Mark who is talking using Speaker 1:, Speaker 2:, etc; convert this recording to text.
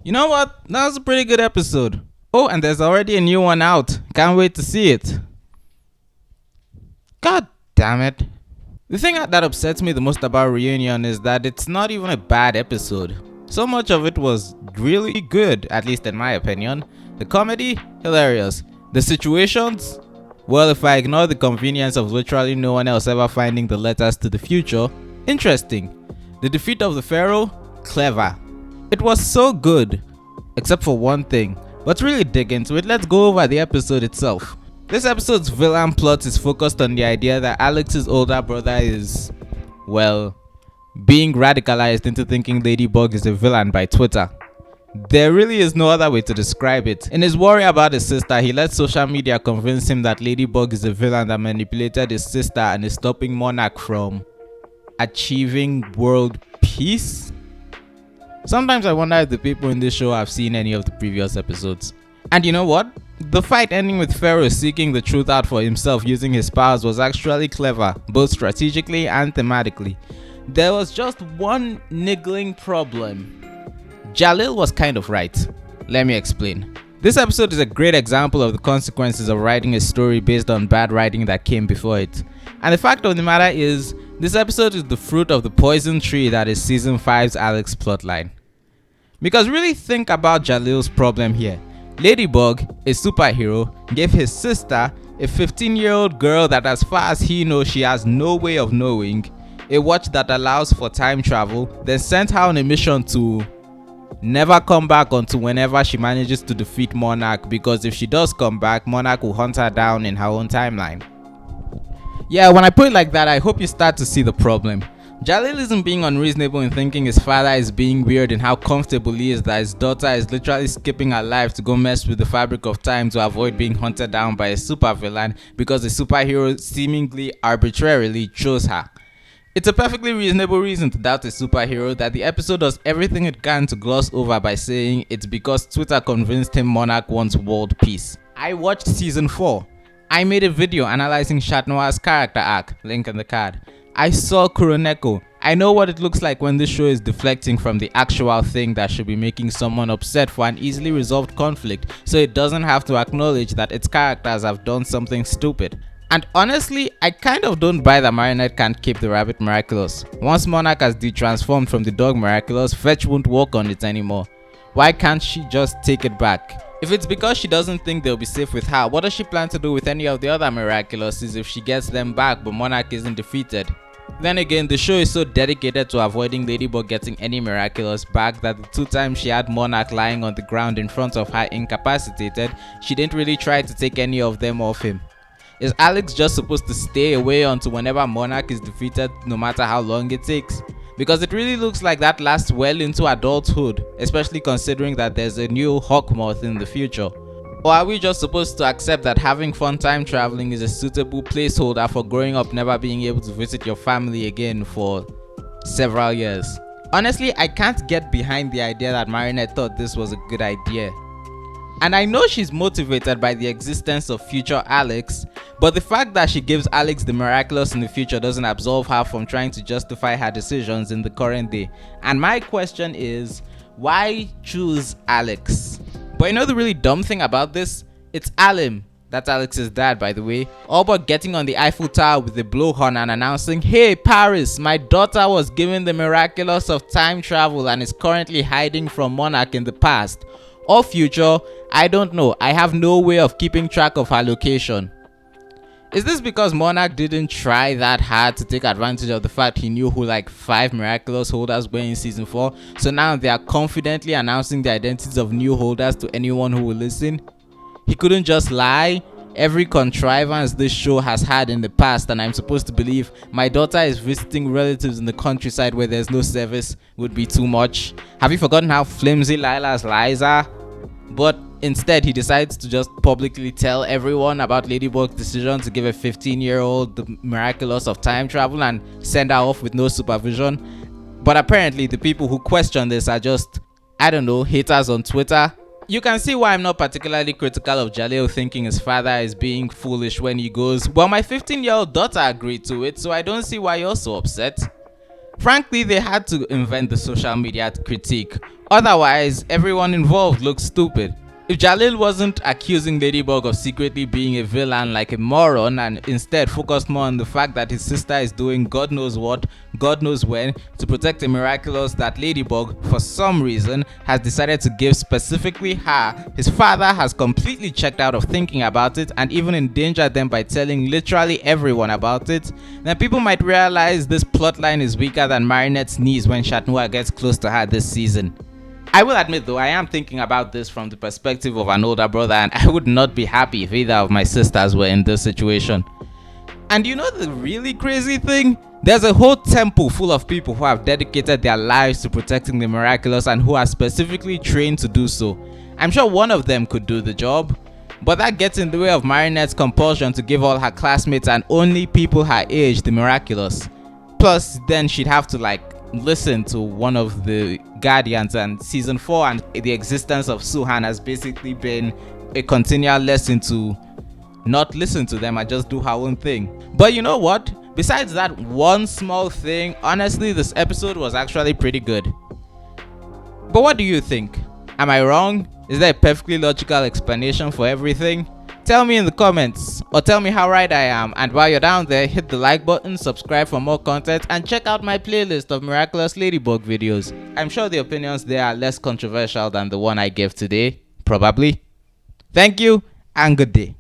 Speaker 1: You know what? That was a pretty good episode. Oh, and there's already a new one out. Can't wait to see it. God damn it. The thing that upsets me the most about Reunion is that it's not even a bad episode. So much of it was really good, at least in my opinion. The comedy, hilarious. The situations, well, if I ignore the convenience of literally no one else ever finding the letters to the future, interesting. The defeat of the Pharaoh, clever. It was so good, except for one thing. But to really dig into it, let's go over the episode itself. This episode's villain plot is focused on the idea that Alex's older brother is, well, being radicalized into thinking Ladybug is a villain by Twitter. There really is no other way to describe it. In his worry about his sister, he let social media convince him that Ladybug is a villain that manipulated his sister and is stopping Monarch from achieving world peace. Sometimes I wonder if the people in this show have seen any of the previous episodes. And you know what? The fight ending with Pharaoh seeking the truth out for himself using his powers was actually clever, both strategically and thematically. There was just one niggling problem. Jalil was kind of right. Let me explain. This episode is a great example of the consequences of writing a story based on bad writing that came before it. And the fact of the matter is, this episode is the fruit of the poison tree that is season 5's Alex plotline. Because really think about Jalil's problem here. Ladybug, a superhero, gave his sister, a 15-year-old girl that as far as he knows she has no way of knowing, a watch that allows for time travel, then sent her on a mission to never come back until whenever she manages to defeat Monarch, because if she does come back, Monarch will hunt her down in her own timeline. Yeah, when I put it like that, I hope you start to see the problem. Jalil isn't being unreasonable in thinking his father is being weird in how comfortable he is that his daughter is literally skipping her life to go mess with the fabric of time to avoid being hunted down by a supervillain because the superhero seemingly arbitrarily chose her. It's a perfectly reasonable reason to doubt a superhero that the episode does everything it can to gloss over by saying it's because Twitter convinced him Monarch wants world peace. I watched season 4. I made a video analyzing Chat Noir's character arc, link in the card. I saw Kuroneko. I know what it looks like when this show is deflecting from the actual thing that should be making someone upset for an easily resolved conflict, so it doesn't have to acknowledge that its characters have done something stupid. And honestly, I kind of don't buy that Marinette can't keep the rabbit Miraculous. Once Monarch has de-transformed from the dog Miraculous, Fetch won't walk on it anymore. Why can't she just take it back? If it's because she doesn't think they'll be safe with her, what does she plan to do with any of the other Miraculouses if she gets them back but Monarch isn't defeated? Then again, the show is so dedicated to avoiding Ladybug getting any Miraculous back that the 2 times she had Monarch lying on the ground in front of her incapacitated, she didn't really try to take any of them off him. Is Alex just supposed to stay away until whenever Monarch is defeated, no matter how long it takes? Because it really looks like that lasts well into adulthood, especially considering that there's a new Hawkmoth in the future. Or are we just supposed to accept that having fun time traveling is a suitable placeholder for growing up never being able to visit your family again for several years? Honestly, I can't get behind the idea that Marinette thought this was a good idea. And I know she's motivated by the existence of future Alex, but the fact that she gives Alex the Miraculous in the future doesn't absolve her from trying to justify her decisions in the current day. And my question is, why choose Alex? But you know the really dumb thing about this? It's Alim, that's Alex's dad by the way, all but getting on the Eiffel Tower with a blowhorn and announcing, "Hey Paris, my daughter was given the Miraculous of time travel and is currently hiding from Monarch in the past. Or future, I don't know, I have no way of keeping track of her location." Is this because Monarch didn't try that hard to take advantage of the fact he knew who like 5 Miraculous holders were in season 4, so now they are confidently announcing the identities of new holders to anyone who will listen? He couldn't just lie? Every contrivance this show has had in the past, and I'm supposed to believe my daughter is visiting relatives in the countryside where there's no service, would be too much. Have you forgotten how flimsy Lila's lies are? But instead, he decides to just publicly tell everyone about Ladybug's decision to give a 15-year-old the Miraculous of time travel and send her off with no supervision. But apparently, the people who question this are just, I don't know, haters on Twitter. You can see why I'm not particularly critical of Jalil thinking his father is being foolish when he goes, "Well, my 15-year-old daughter agreed to it, so I don't see why you're so upset." Frankly, they had to invent the social media critique. Otherwise, everyone involved looks stupid. If Jalil wasn't accusing Ladybug of secretly being a villain like a moron and instead focused more on the fact that his sister is doing God knows what, God knows when, to protect a Miraculous that Ladybug, for some reason, has decided to give specifically her, his father has completely checked out of thinking about it and even endangered them by telling literally everyone about it, then people might realize this plotline is weaker than Marinette's knees when Chat Noir gets close to her this season. I will admit though, I am thinking about this from the perspective of an older brother and I would not be happy if either of my sisters were in this situation. And you know the really crazy thing? There's a whole temple full of people who have dedicated their lives to protecting the Miraculous and who are specifically trained to do so. I'm sure one of them could do the job, but that gets in the way of Marinette's compulsion to give all her classmates and only people her age the Miraculous. Plus, then she'd have to listen to one of the guardians, and season 4 and the existence of Suhan has basically been a continual lesson to not listen to them and just do her own thing. But you know what? Besides that one small thing, honestly this episode was actually pretty good. But what do you think? Am I wrong? Is there a perfectly logical explanation for everything? Tell me in the comments, or tell me how right I am, and while you're down there, hit the like button, subscribe for more content, and check out my playlist of Miraculous Ladybug videos. I'm sure the opinions there are less controversial than the one I gave today, probably. Thank you, and good day.